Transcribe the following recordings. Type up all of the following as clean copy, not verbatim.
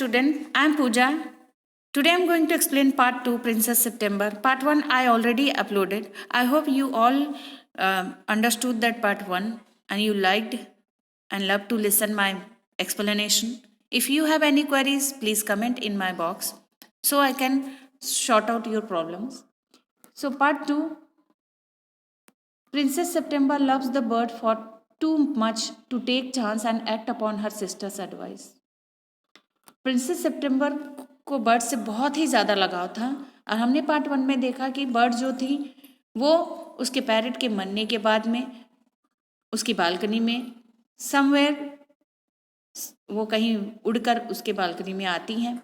student. I am Pooja. Today I am going to explain part 2 Princess September. Part 1 I already uploaded. I hope you all understood that part 1 and you liked and loved to listen my explanation. If you have any queries, please comment in my box so I can sort out your problems. So part 2, Princess September loves the bird for too much to take chance and act upon her sister's advice. Princess September को bird से बहुत ही ज़्यादा लगाव था और हमने part 1 में देखा कि बर्ड जो थी वो उसके पैरट के मरने के बाद में उसकी बालकनी में समवेयर वो कहीं उड़कर उसके बालकनी में आती हैं।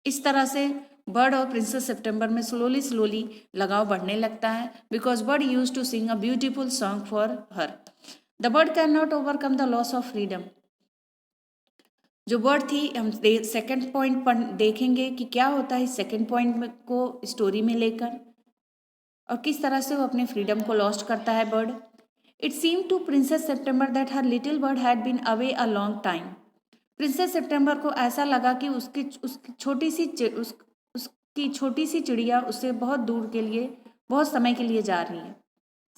इस तरह से बर्ड और प्रिंसेस सितंबर में स्लोली लगाव बढ़ने लगता है because bird use to sing a beautiful song for her. The bird can not overcome the loss of freedom. जो बर्ड थी हम सेकंड पॉइंट पर देखेंगे कि क्या होता है सेकंड पॉइंट को स्टोरी में लेकर और किस तरह से वो अपने फ्रीडम को लॉस्ट करता है bird. It seem to princess September that her little bird had been away a long time. Princess September को ऐसा लगा कि उसकी छोटी सी चिड़िया उससे बहुत दूर के लिए बहुत समय के लिए जा रही है।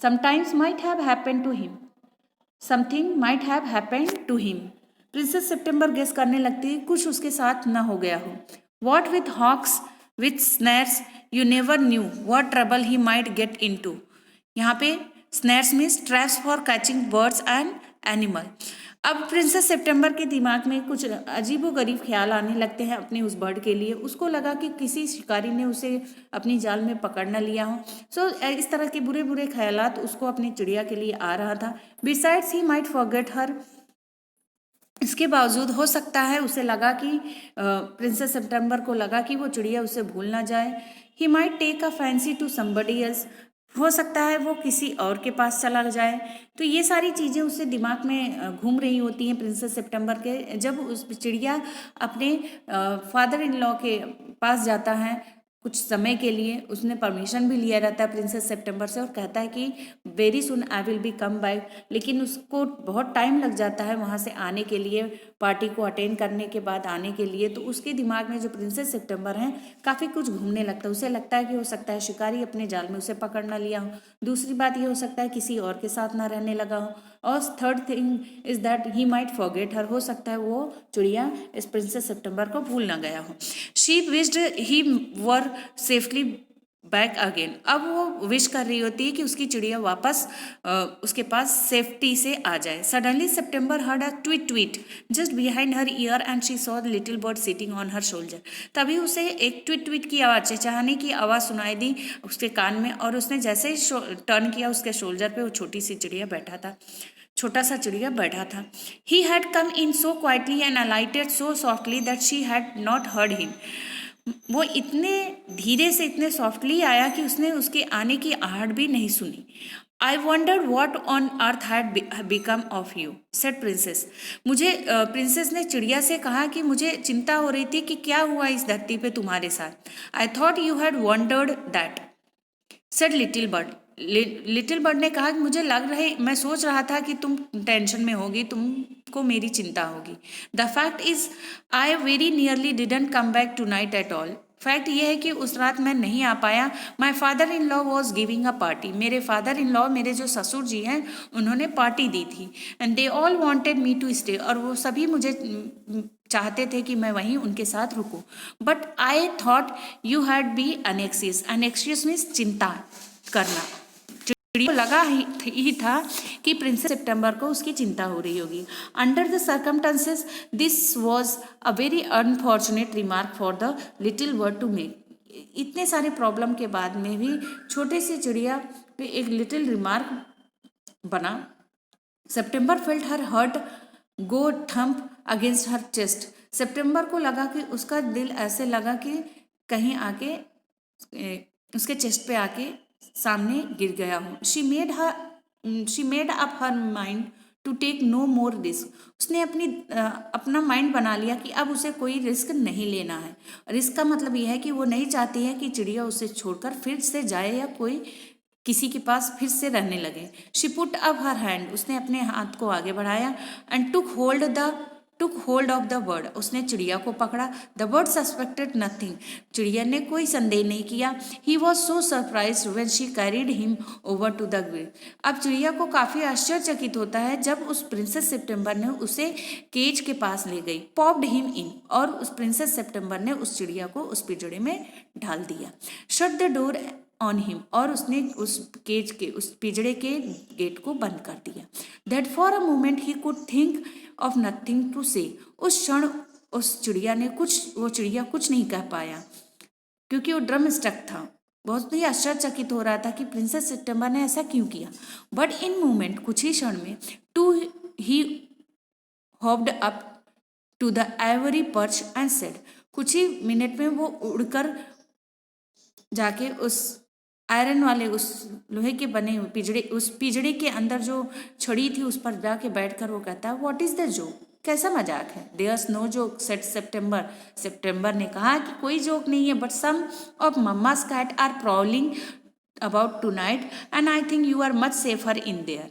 Sometimes might have happened to him, something might have happened to him. Princess September guess करने लगती है कुछ उसके साथ न हो गया हो। What with hawks with snares you never knew what trouble he might get into. यहाँ पे snares means traps for catching birds and animal. अब प्रिंसेस सितंबर के दिमाग में कुछ अजीबोगरीब ख्याल आने लगते हैं अपने उस बर्ड के लिए। उसको लगा कि किसी शिकारी ने उसे अपनी जाल में पकड़ न लिया हो। सो इस तरह के बुरे बुरे ख्यालात उसको अपनी चिड़िया के लिए आ रहा था। बिसाइड्स ही माइट फॉरगेट हर। इसके बावजूद हो सकता है उसे लगा कि प्रिंसेस सितंबर को लगा कि वो चिड़िया उसे भूल ना जाए। He might take a fancy to somebody else. हो सकता है वो किसी और के पास चला जाए। तो ये सारी चीज़ें उससे दिमाग में घूम रही होती हैं प्रिंसेस सितंबर के। जब उस चिड़िया अपने फादर इन लॉ के पास जाता है कुछ समय के लिए, उसने परमिशन भी लिया रहता है प्रिंसेस सितंबर से और कहता है कि very soon I will be come back, लेकिन उसको बहुत टाइम लग जाता है वहाँ से आने के लिए, पार्टी को अटेंड करने के बाद आने के लिए। तो उसके दिमाग में जो प्रिंसेस सितंबर हैं काफ़ी कुछ घूमने लगता है। उसे लगता है कि हो सकता है शिकारी अपने जाल में उसे पकड़ ना लिया हो। दूसरी बात ये हो सकता है किसी और के साथ ना रहने लगा हो। और third thing is that he might forget हर। हो सकता है वो चिड़िया इस प्रिंसेस सितंबर को भूल ना गया हो। She wished he were safely back again. अब वो विश कर रही होती है कि उसकी चिड़िया वापस उसके पास सेफ्टी से आ जाए। Suddenly September heard a tweet just behind her year and she saw the little bird sitting on her shoulder. तभी उसे एक ट्वीट की आवाज़, चहचहाने की आवाज़ सुनाई दी उसके कान में और उसने जैसे ही टर्न किया उसके शोल्डर पे वो छोटी सी चिड़िया बैठा था, छोटा सा चिड़िया बैठा था। He had come in so quietly and अलाइटेड so softly that she had not heard him. वो इतने धीरे से इतने सॉफ्टली आया कि उसने उसके आने की आहट भी नहीं सुनी। आई wandered what on earth had become of you said princess. मुझे प्रिंसेस ने चिड़िया से कहा कि मुझे चिंता हो रही थी कि क्या हुआ इस धरती पे तुम्हारे साथ। I thought you had wondered that said little bird. Little bird ने कहा कि मुझे लग रहे, मैं सोच रहा था कि तुम टेंशन में होगी, तुमको मेरी चिंता होगी। The fact is I very nearly didn't come back tonight at all. Fact ये है कि उस रात मैं नहीं आ पाया। My father in law was giving a party. मेरे फादर इन लॉ, मेरे जो ससुर जी हैं, उन्होंने पार्टी दी थी। And they all wanted me to stay. और वो सभी मुझे चाहते थे कि मैं वहीं उनके साथ रुकूं। But I thought you had be anxious. Anxious means चिंता करना। चिड़िया को लगा ही था कि प्रिंसेस सितंबर को उसकी चिंता हो रही होगी। Under the circumstances this was a very unfortunate remark for the little bird to make. इतने सारे प्रॉब्लम के बाद में भी छोटे से चिड़िया पे एक लिटिल रिमार्क बना। सितंबर फेल्ट हर हर्ट गो थम्प अगेंस्ट हर चेस्ट। सितंबर को लगा कि उसका दिल ऐसे लगा कि कहीं आके उसके चेस्ट पे आके सामने गिर गया हूँ। She made up her mind to take no more risk. उसने अपना माइंड बना लिया कि अब उसे कोई रिस्क नहीं लेना है। रिस्क का मतलब यह है कि वो नहीं चाहती है कि चिड़िया उसे छोड़कर फिर से जाए या कोई किसी के पास फिर से रहने लगे। She put up her hand. उसने अपने हाथ को आगे बढ़ाया and took hold the took hold of the bird, उसने चिड़िया को पकड़ा। द बर्ड सस्पेक्टेड नथिंग, चिड़िया ने कोई संदेह नहीं किया। He was so surprised when she carried him over to the grill, अब चिड़िया को काफ़ी आश्चर्यचकित होता है जब उस प्रिंसेस सितंबर ने उसे केज के पास ले गई। पॉप्ड हिम इन, और उस प्रिंसेस सितंबर ने उस चिड़िया को उस पिंजड़े में ढाल दिया। Shut the door on him, और उसने उस केज के उस पिंजड़े के गेट को बंद कर दिया। That for a moment he could think of nothing to say, उस क्षण उस चिड़िया ने वो चिड़िया कुछ नहीं कह पाया क्योंकि वो ड्रम स्टक था। बहुत ही आश्चर्यचकित हो रहा था कि प्रिंसेस सितंबर ने ऐसा क्यों किया। बट इन मोमेंट, कुछ ही क्षण में, to he hopped up to the ivory perch and said, कुछ ही मिनट में वो उड़कर जाके उस आयरन वाले उस लोहे के बने हुए पिंजड़े, उस पिंजड़े के अंदर जो छड़ी थी उस पर जाके बैठकर वो कहता है, व्हाट इज द जोक, कैसा मजाक है। There's no joke said September, September ने कहा कि कोई जोक नहीं है, but some of mamma's cat are prowling about tonight and I think you are much safer in there.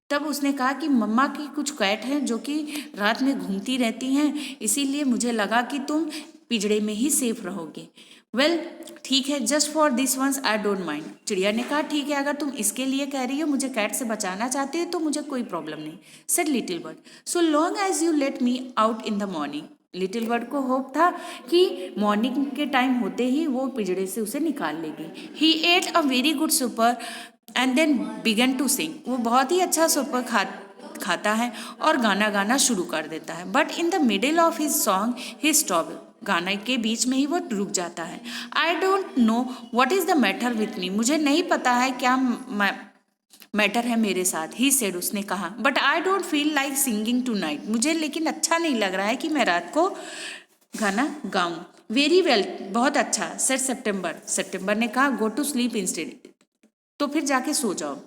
तब उसने कहा कि मम्मा की कुछ कैट हैं जो कि रात में घूमती रहती हैं, इसीलिए मुझे लगा कि तुम पिंजड़े में ही सेफ रहोगे। वेल ठीक है, just for this once I don't mind, चिड़िया ने कहा ठीक है, अगर तुम इसके लिए कह रही हो, मुझे कैट से बचाना चाहती हो तो मुझे कोई प्रॉब्लम नहीं। Said little bird, so long as you let me out in the morning, little bird को होप था कि मॉर्निंग के टाइम होते ही वो पिंजड़े से उसे निकाल लेगी। He ate a very good supper and then began to sing, वो बहुत ही अच्छा सुपर खाता है और गाना गाना शुरू कर देता है। But in the middle of his song he stop, गाने के बीच में ही वो रुक जाता है। I don't know what is the matter with me, मुझे नहीं पता है क्या मैटर है मेरे साथ। ही सेड, उसने कहा, but I don't feel like singing tonight, मुझे लेकिन अच्छा नहीं लग रहा है कि मैं रात को गाना गाऊं। वेरी वेल, बहुत अच्छा। सेड सितंबर, सितंबर ने कहा, गो टू स्लीप इंस्टेड, तो फिर जाके सो जाओ।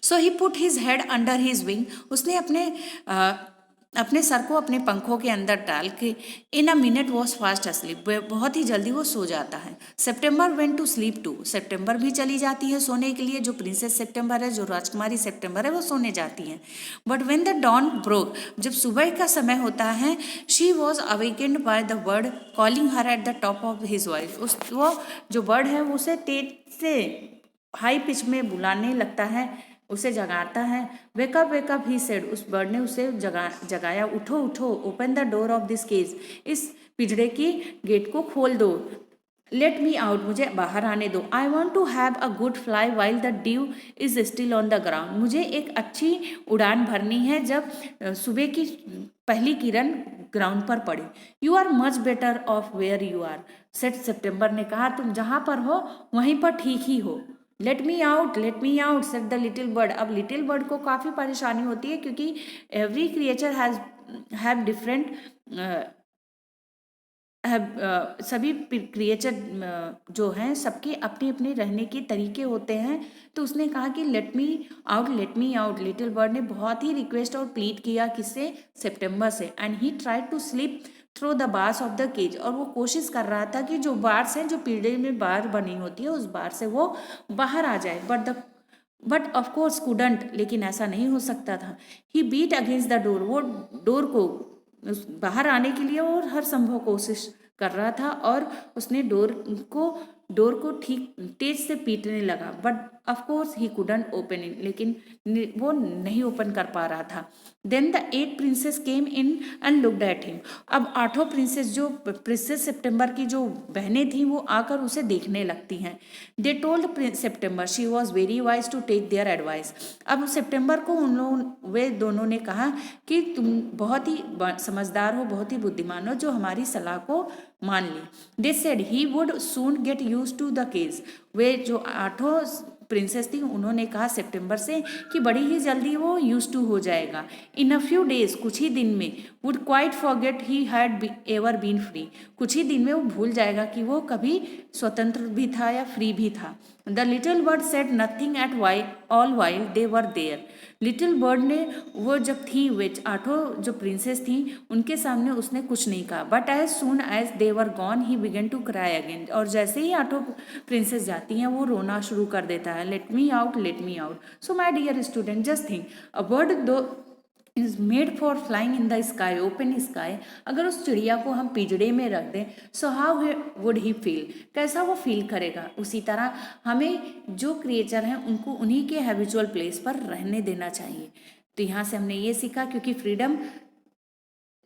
So he put his head under his wing, उसने अपने सर को अपने पंखों के अंदर डाल के in a minute was fast asleep, बहुत ही जल्दी वो सो जाता है। September went to sleep too, September भी चली जाती है सोने के लिए, जो प्रिंसेस सितंबर है, जो राजकुमारी सितंबर है, वो सोने जाती हैं। But when the dawn broke, जब सुबह का समय होता है, she was awakened by the bird calling her at the top of his voice, वो जो बर्ड है वो उसे तेज से हाई पिच में बुलाने लगता है, उसे जगाता है। वेकअप ही सेड, उस बर्ड ने उसे जगाया, उठो उठो, open the door of this cage, इस पिंजड़े की गेट को खोल दो। लेट मी आउट, मुझे बाहर आने दो। I want to have a good fly while the dew is still on the ground, मुझे एक अच्छी उड़ान भरनी है जब सुबह की पहली किरण ग्राउंड पर पड़े। You are much better off where you are, said September ने कहा, तुम जहाँ पर हो वहीं पर ठीक ही हो। Late me out said the little bird, अब लिटिल बर्ड को काफ़ी परेशानी होती है क्योंकि एवरी क्रिएचर हैव डिफरेंट सभी क्रिएचर जो हैं सबके अपने अपने रहने के तरीके होते हैं। तो उसने कहा कि late me out, little bird ने बहुत ही रिक्वेस्ट और प्लीड किया, किससे, सितंबर से। And he tried to slip through the bars of the cage, और वो कोशिश कर रहा था कि जो बार्स हैं, जो पिंजड़े में बार बनी होती है, उस बार से वो बाहर आ जाए। बट ऑफकोर्स कुडंट, लेकिन ऐसा नहीं हो सकता था। ही बीट अगेंस्ट द डोर, वो डोर को बाहर आने के लिए और हर संभव कोशिश कर रहा था, और उसने डोर को ठीक तेज से पीटने लगा। But of course he couldn't open it, लेकिन वो नहीं ओपन कर पा रहा था। Then the 8 princess came in and looked at him, अब 8 प्रिंसेस, जो प्रिंसेस सितंबर की जो बहनें थीं, वो आकर उसे देखने लगती हैं। They told September she was very wise to take their advice, अब सितंबर को वे दोनों ने कहा कि तुम बहुत ही समझदार हो, बहुत ही बुद्धिमान हो, जो हमारी सलाह को मान ली। They said he would soon get use to the cage, वे जो 8 प्रिंसेस थी उन्होंने कहा सितंबर से कि बड़ी ही जल्दी वो यूज टू हो जाएगा। इन अ फ्यू डेज, कुछ ही दिन में, would quite forget he had ever been free, कुछ ही दिन में वो भूल जाएगा कि वो कभी स्वतंत्र भी था या फ्री भी था। The little bird said nothing at all while they were there, little bird ने, वो जब थी, वे 8 जो प्रिंसेस थी उनके सामने उसने कुछ नहीं कहा। But as soon as they were gone he began to cry again, और जैसे ही 8 प्रिंसेस जाती हैं वो रोना शुरू कर देता है। Let me out, so my dear student, just think, a bird though is made for flying in the sky, open sky. अगर उस चिड़िया को हम पिंजड़े में रख दें, so how would he feel, कैसा वो फील करेगा। उसी तरह हमें जो क्रिएचर हैं उनको उन्हीं के हैबिचुअल प्लेस पर रहने देना चाहिए। तो यहाँ से हमने ये सीखा, क्योंकि freedom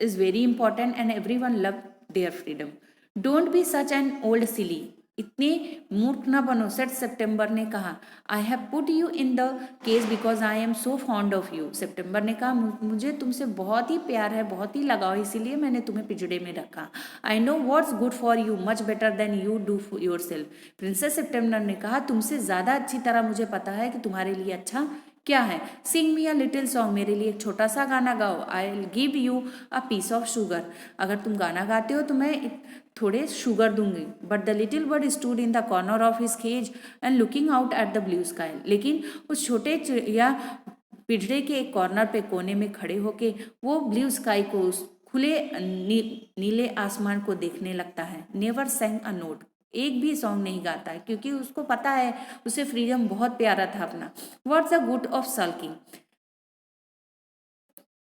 is very important and everyone love their freedom. Don't be such an old silly. इतने मूर्ख न बनो, सेट सितंबर ने कहा। I have put you in the cage because I am so fond of you. September ने कहा मुझे तुमसे बहुत ही प्यार है, बहुत ही लगाव, इसीलिए मैंने तुम्हें पिंजड़े में रखा। I know what's good for you much better than you do yourself. Princess September ने कहा तुमसे ज़्यादा अच्छी तरह मुझे पता है कि तुम्हारे लिए अच्छा क्या है। सिंग मी अ लिटिल सॉन्ग, मेरे लिए एक छोटा सा गाना गाओ। I will give you a piece of sugar, अगर तुम गाना गाते हो तो मैं थोड़े शुगर दूंगी। But the little bird stood in the corner of his cage and looking out at the blue sky. लेकिन उस छोटे चिड़िया पिंजड़े के एक कॉर्नर पे कोने में खड़े होके वो ब्लू स्काई को, उस खुले नीले आसमान को देखने लगता है। नेवर सेंग अ नोट, एक भी सॉन्ग नहीं गाता है, क्योंकि उसको पता है उसे फ्रीडम बहुत प्यारा था अपना। What's the good of sulking,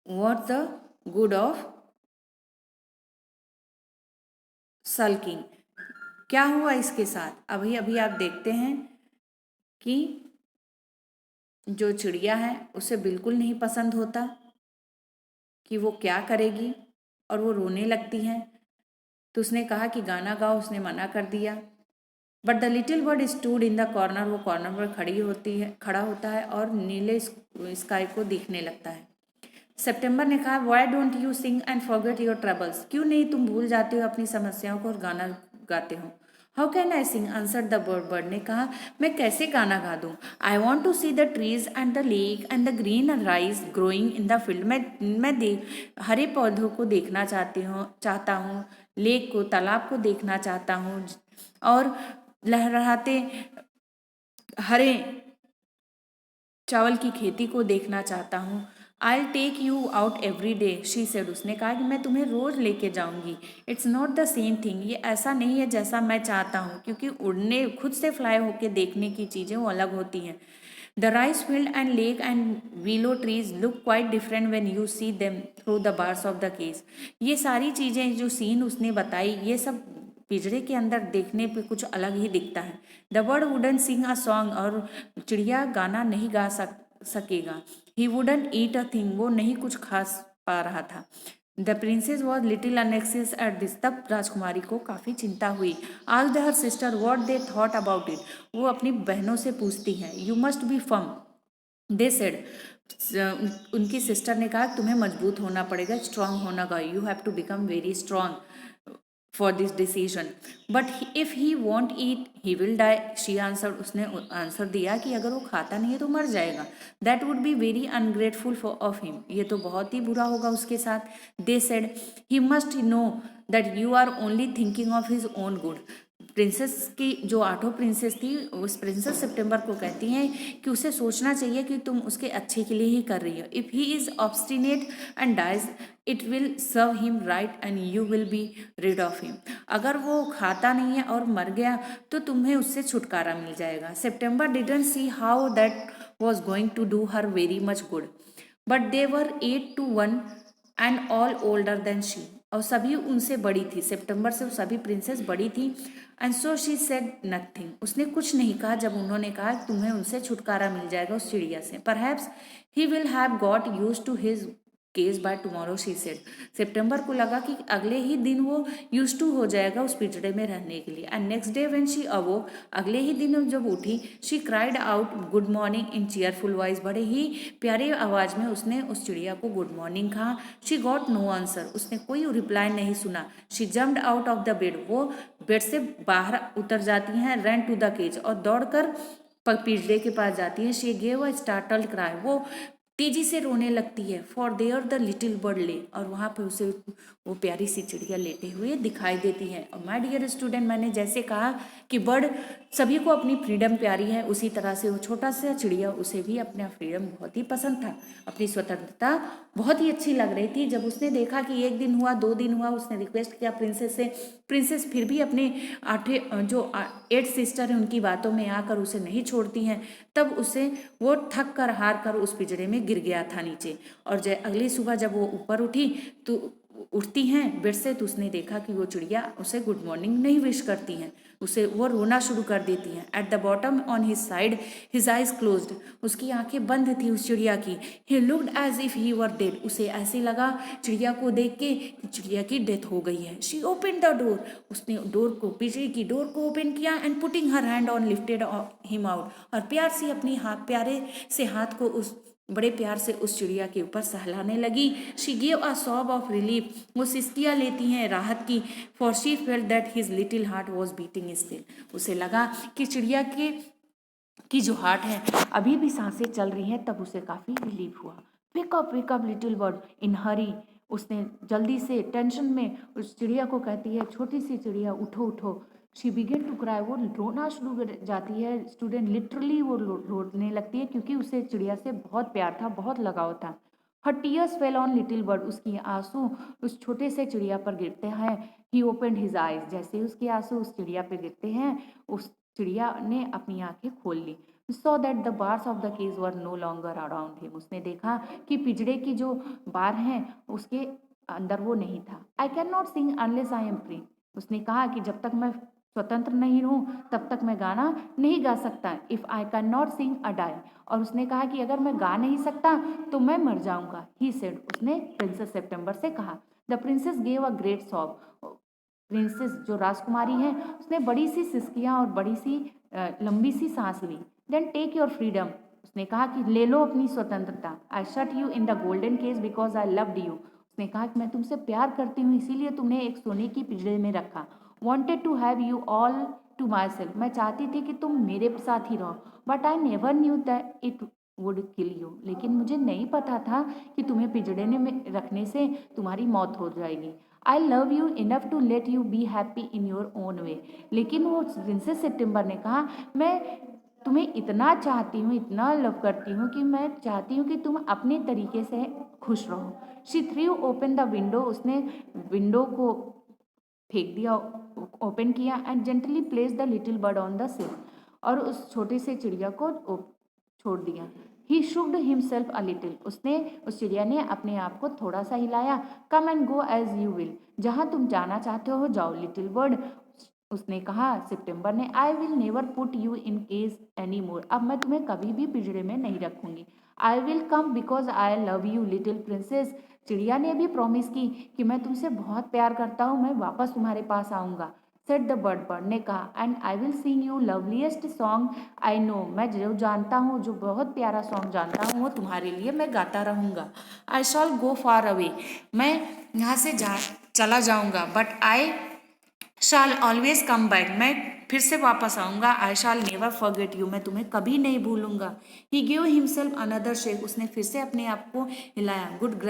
what's the good of sulking, क्या हुआ इसके साथ। अभी अभी आप देखते हैं कि जो चिड़िया है उसे बिल्कुल नहीं पसंद होता कि वो क्या करेगी, और वो रोने लगती है। तो उसने कहा कि गाना गाओ, उसने मना कर दिया। But the little bird stood in the corner, वो कॉर्नर पर खड़ा होता है और नीले स्काई को देखने लगता है। सितंबर ने कहा why don't you sing and forget your troubles, क्यों नहीं तुम भूल जाते हो अपनी समस्याओं को और गाना गाते हो। How can I sing, answer the bird, bird ने कहा मैं कैसे गाना गा दूँ। I want to see the trees and the lake and the green rice growing in the field, मैं हरे पौधों को देखना चाहता हूँ, लेक को, तालाब को देखना चाहता हूँ, और लहराते हरे चावल की खेती को देखना चाहता हूँ। I take you out every day, she said, उसने कहा कि मैं तुम्हें रोज लेके जाऊंगी। It's not the same thing, ये ऐसा नहीं है जैसा मैं चाहता हूँ, क्योंकि उड़ने, खुद से फ्लाई होके देखने की चीज़ें वो अलग होती हैं। The rice field and lake and willow trees look quite different when you see them through the bars of the case. ये सारी चीज़ें जो सीन उसने बताई, ये सब पिंजरे के अंदर देखने पे कुछ अलग ही दिखता है। The bird wouldn't sing a song, और चिड़िया गाना नहीं गा सकेगा। ही वुडन ईट अ थिंग, वो नहीं कुछ खा पा रहा था। The princess was little anxious at this, तब राजकुमारी को काफ़ी चिंता हुई। आज her sister what they thought about it, वो अपनी बहनों से पूछती हैं। You must be firm, they said, उनकी सिस्टर ने कहा तुम्हें मजबूत होना पड़ेगा, स्ट्रांग होना होगा, you have to become very strong for this decision. But if he won't eat he will die, she answer, उसने आंसर दिया कि अगर वो खाता नहीं है तो मर जाएगा। That would be very ungrateful for of him, ये तो बहुत ही बुरा होगा उसके साथ। They said he must know that you are only thinking of his own good. Princess की जो आठों प्रिंसेस थी, उस प्रिंसेस सितंबर को कहती हैं कि उसे सोचना चाहिए कि तुम उसके अच्छे के लिए ही कर रही हो। If he is obstinate and dies it will serve him right and you will be rid of him, अगर वो खाता नहीं है और मर गया तो तुम्हें उससे छुटकारा मिल जाएगा। September didn't see how that was going to do her very much good, but they were 8 to 1 and all older than she, और सभी उनसे बड़ी थी। सितंबर से सभी प्रिंसेस बड़ी थी। And so she said nothing, उसने कुछ नहीं कहा जब उन्होंने कहा तुम्हें उनसे छुटकारा मिल जाएगा, उस चिड़िया से। Perhaps he will have got use to his cage by tomorrow, she said. September को लगा कि अगले ही दिन वो यूज टू हो जाएगा उस पिंजड़े में रहने के लिए। And next day when she अवोक, अगले ही दिन जब उठी, she cried out good morning in cheerful voice, बड़े ही प्यारे आवाज में उसने उस चिड़िया को गुड मॉर्निंग कहा। शी गॉट नो आंसर, उसने कोई रिप्लाई नहीं सुना। She jumped out of the bed, वो बेड से बाहर उतर जाती हैं। रन टू द केज, और दौड़कर पिंजरे के पास जाती है। She gave a startled cry, वो तेजी से रोने लगती है। For their the little bird ले, और वहाँ पर उसे वो प्यारी सी चिड़िया लेटे हुए दिखाई देती है। और माय डियर स्टूडेंट, मैंने जैसे कहा कि बर्ड सभी को अपनी फ्रीडम प्यारी है, उसी तरह से वो छोटा सा चिड़िया, उसे भी अपना फ्रीडम बहुत ही पसंद था, अपनी स्वतंत्रता बहुत ही अच्छी लग रही थी। जब उसने देखा कि 1 दिन हुआ, 2 दिन हुआ, उसने रिक्वेस्ट किया प्रिंसेस से। प्रिंसेस फिर भी अपने 8 सिस्टर हैं उनकी बातों में आकर उसे नहीं छोड़ती हैं। तब उसे वो थक कर हार कर उस पिंजरे में गिर गया था नीचे। और अगली सुबह जब वो ऊपर उठती हैं बेड से, तो उसने देखा कि वो चिड़िया उसे गुड मॉर्निंग नहीं विश करती हैं, उसे वो रोना शुरू कर देती हैं। At the bottom on his side his eyes closed, उसकी आंखें बंद थी उस चिड़िया की। He looked as if he were dead, उसे ऐसे लगा चिड़िया को देख के कि चिड़िया की डेथ हो गई है। शी ओपन द डोर, उसने डोर को, पिंजरे की डोर को ओपन किया and putting her hand on lifted him out, और प्यारे से हाथ को बड़े प्यार से उस चिड़िया के ऊपर सहलाने लगी। She gave a sob of relief, वो सिस्कियाँ लेती हैं राहत की। For she felt that his little heart was beating still, उसे लगा कि चिड़िया की जो हार्ट है अभी भी सांसें चल रही हैं, तब उसे काफ़ी रिलीफ हुआ। Pick up little bird in हरी, उसने जल्दी से टेंशन में उस चिड़िया को कहती है, छोटी सी चिड़िया उठो उठो। शी बिगेन टू क्राई, वो रोना शुरू कर जाती है। स्टूडेंट लिटरली वो रोने लगती है क्योंकि उसे चिड़िया से बहुत प्यार था, बहुत लगाव था। हर tears fell on little bird, उसकी आंसू उस छोटे से चिड़िया पर गिरते हैं। ही ओपनड हिज आइज, जैसे उसके आंसू उस चिड़िया पर गिरते हैं, उस चिड़िया ने अपनी आंखें खोल ली। So that the bars of the cage were no longer around him, उसने देखा कि पिंजड़े की जो बार हैं उसके अंदर वो नहीं था। I can not sing unless I am free, उसने कहा कि जब तक मैं स्वतंत्र नहीं हूँ तब तक मैं गाना नहीं गा सकता। If I can not sing a die, और उसने कहा कि अगर मैं गा नहीं सकता तो मैं मर जाऊंगा। ही सेड, उसने प्रिंसेस सितंबर से कहा। The princess gave a great sob, princess जो राजकुमारी है उसने बड़ी सी सिसकियाँ और बड़ी सी लंबी सी सांस ली। देन टेक योर फ्रीडम, उसने कहा कि ले लो अपनी स्वतंत्रता। I shut you in the golden cage because I loved you, उसने कहा कि मैं तुमसे प्यार करती हूँ इसीलिए तुमने एक सोने की पिंजरे में रखा। Wanted to have you all to myself, मैं चाहती थी कि तुम मेरे साथ ही रहो। But I never knew that it would kill you, लेकिन मुझे नहीं पता था कि तुम्हें पिंजरे में रखने से तुम्हारी मौत हो जाएगी। I love you enough to let you be happy in your own way, लेकिन वो प्रिंसेस सितंबर ने कहा मैं तुम्हें इतना चाहती हूँ, इतना लव करती हूँ कि मैं चाहती हूँ कि तुम अपने तरीके से खुश रहो। She threw open the window, उसने विंडो को फेंक दिया, ओपन किया and gently place the little bird on the सिल, और उस छोटे से चिड़िया को छोड़ दिया। ही शुक्ड हिमसेल्फ अ लिटिल, उसने उस चिड़िया ने अपने आप को थोड़ा सा हिलाया। Come and go as you will, जहाँ तुम जाना चाहते हो जाओ लिटिल बर्ड, उसने कहा सितंबर ने। I will never put you in cage any more, अब मैं तुम्हें कभी भी पिंजरे में नहीं रखूंगी। I will come because I love you little princess, चिड़िया ने भी प्रॉमिस की कि मैं तुमसे बहुत प्यार करता हूँ, मैं वापस तुम्हारे पास आऊँगा। सेट द बर्ड, बर्ड ने कहा। And I will sing you loveliest song I know, मैं जो जानता हूँ, जो बहुत प्यारा सॉन्ग जानता हूँ वो तुम्हारे लिए मैं गाता रहूँगा। आई शॉल गो फार अवे, मैं यहाँ से चला जाऊँगा। But I shall always come back, मैं फिर से वापस आऊँगा। आई शाल नेवर फॉरगेट यू, मैं तुम्हें कभी नहीं भूलूंगा। ही गिव हिमसेल्फ अनदर शेक, उसने फिर से अपने आप को हिलाया। Good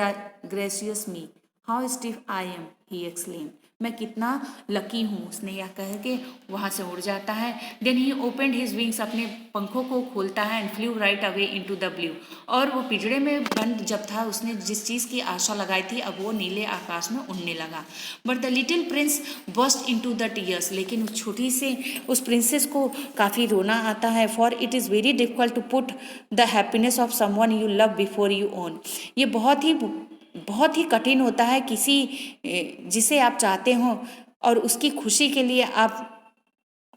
gracious me how stiff I am, he exclaim, मैं कितना लकी हूँ, उसने यह कह के वहाँ से उड़ जाता है। Then he opened his wings, अपने पंखों को खोलता है and flew right away into the blue, और वो पिंजड़े में बंद जब था उसने जिस चीज़ की आशा लगाई थी अब वो नीले आकाश में उड़ने लगा। But the little prince burst into the tears, लेकिन उस छोटी से उस प्रिंसेस को काफ़ी रोना आता है। For it is very difficult to put the happiness of someone you love before you own, ये बहुत ही कठिन होता है किसी जिसे आप चाहते हो और उसकी खुशी के लिए आप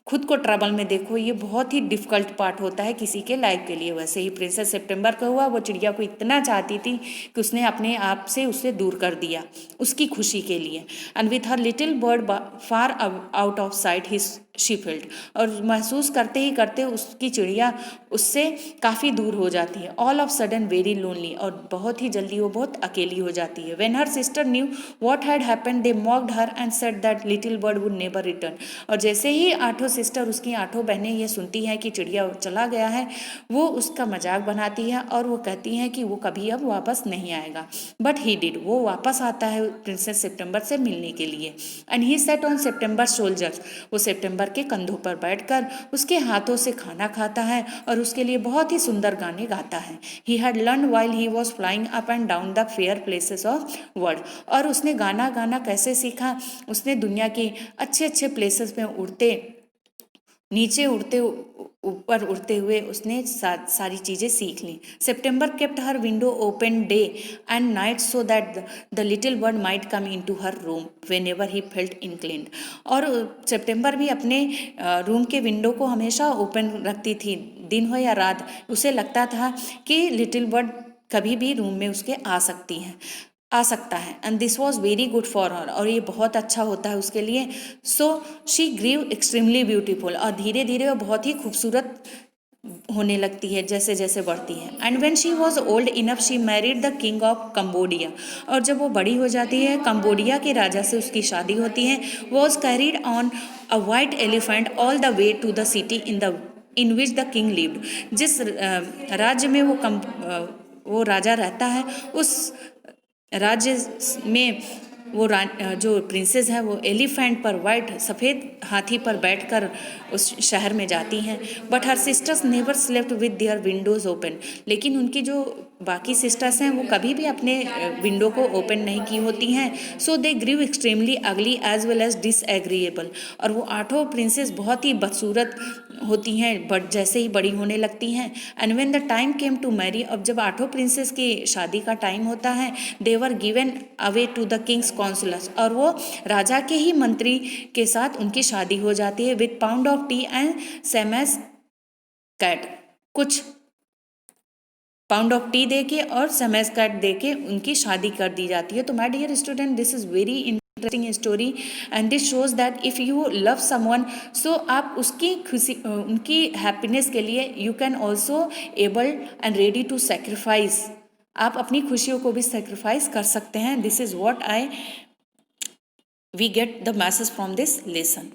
खुद को ट्रबल में देखो, ये बहुत ही डिफिकल्ट पार्ट होता है किसी के लाइफ के लिए। वैसे ही प्रिंसेस सितंबर का हुआ, वो चिड़िया को इतना चाहती थी कि उसने अपने आप से उसे दूर कर दिया उसकी खुशी के लिए। And with her little bird far out of site his she felt, और महसूस करते ही करते उसकी चिड़िया उससे काफ़ी दूर हो जाती है। All of sudden very lonely, और बहुत ही जल्दी वो बहुत अकेली हो जाती है। When her sister knew what had happened they mocked her and said that little bird would never return, और जैसे ही आठों सिस्टर, उसकी आठों बहनें ये सुनती हैं कि चिड़िया चला गया है, वो उसका मजाक बनाती है और वो कहती हैं कि वो कभी अब वापस नहीं आएगा। बट ही डिड, वो वापस आता है प्रिंसेस सितंबर से मिलने के लिए। And he set on September soldiers, वो सितंबर के कंधों पर बैठकर उसके हाथों से खाना खाता है और उसके लिए बहुत ही सुंदर गाने गाता है। He had learn while he was flying up and down the fair places of world, और उसने गाना गाना कैसे सीखा, उसने दुनिया के अच्छे अच्छे प्लेसेस में नीचे उड़ते ऊपर उड़ते हुए उसने सारी चीज़ें सीख ली। September kept her window open day and night so that the little bird might come into her room whenever he felt inclined. और सितंबर भी अपने रूम के विंडो को हमेशा ओपन रखती थी, दिन हो या रात। उसे लगता था कि लिटिल बर्ड कभी भी रूम में उसके आ सकता है and this was very good for her, और ये बहुत अच्छा होता है उसके लिए। So she grew extremely beautiful, और धीरे धीरे वो बहुत ही खूबसूरत होने लगती है जैसे जैसे बढ़ती है। And when she was old enough she married the king of Cambodia, और जब वो बड़ी हो जाती है कंबोडिया के राजा से उसकी शादी होती है। Was carried on a white elephant all the way to the city in which the king lived. जिस राज्य में वो राजा रहता है, उस राज्य में वो जो प्रिंसेस है वो एलिफेंट पर, वाइट सफ़ेद हाथी पर बैठकर उस शहर में जाती हैं। But her sisters never slept with their Windows open, लेकिन उनकी जो बाकी सिस्टर्स हैं वो कभी भी अपने विंडो को ओपन नहीं की होती हैं। सो दे ग्रीव एक्सट्रीमली अगली एज वेल एज डिसएग्रीएबल, और वो 8 प्रिंसेस बहुत ही बदसूरत होती हैं बट जैसे ही बड़ी होने लगती हैं। And when the time came to marry, अब जब 8 प्रिंसेस की शादी का टाइम होता है, they were given away to the king's counsellors, और वो राजा के ही मंत्री के साथ उनकी शादी हो जाती है with pound of tea and Siamese cat. कुछ पाउंड ऑफ टी दे के और सेमेस कैट दे के उनकी शादी कर दी जाती है। तो my dear student, this is very interesting story and this shows that if you love someone, so आप उसकी खुशी, उनकी हैप्पीनेस के लिए you can also able and ready to sacrifice, आप अपनी खुशियों को भी सेक्रीफाइस कर सकते हैं। This is what we get the message from this lesson.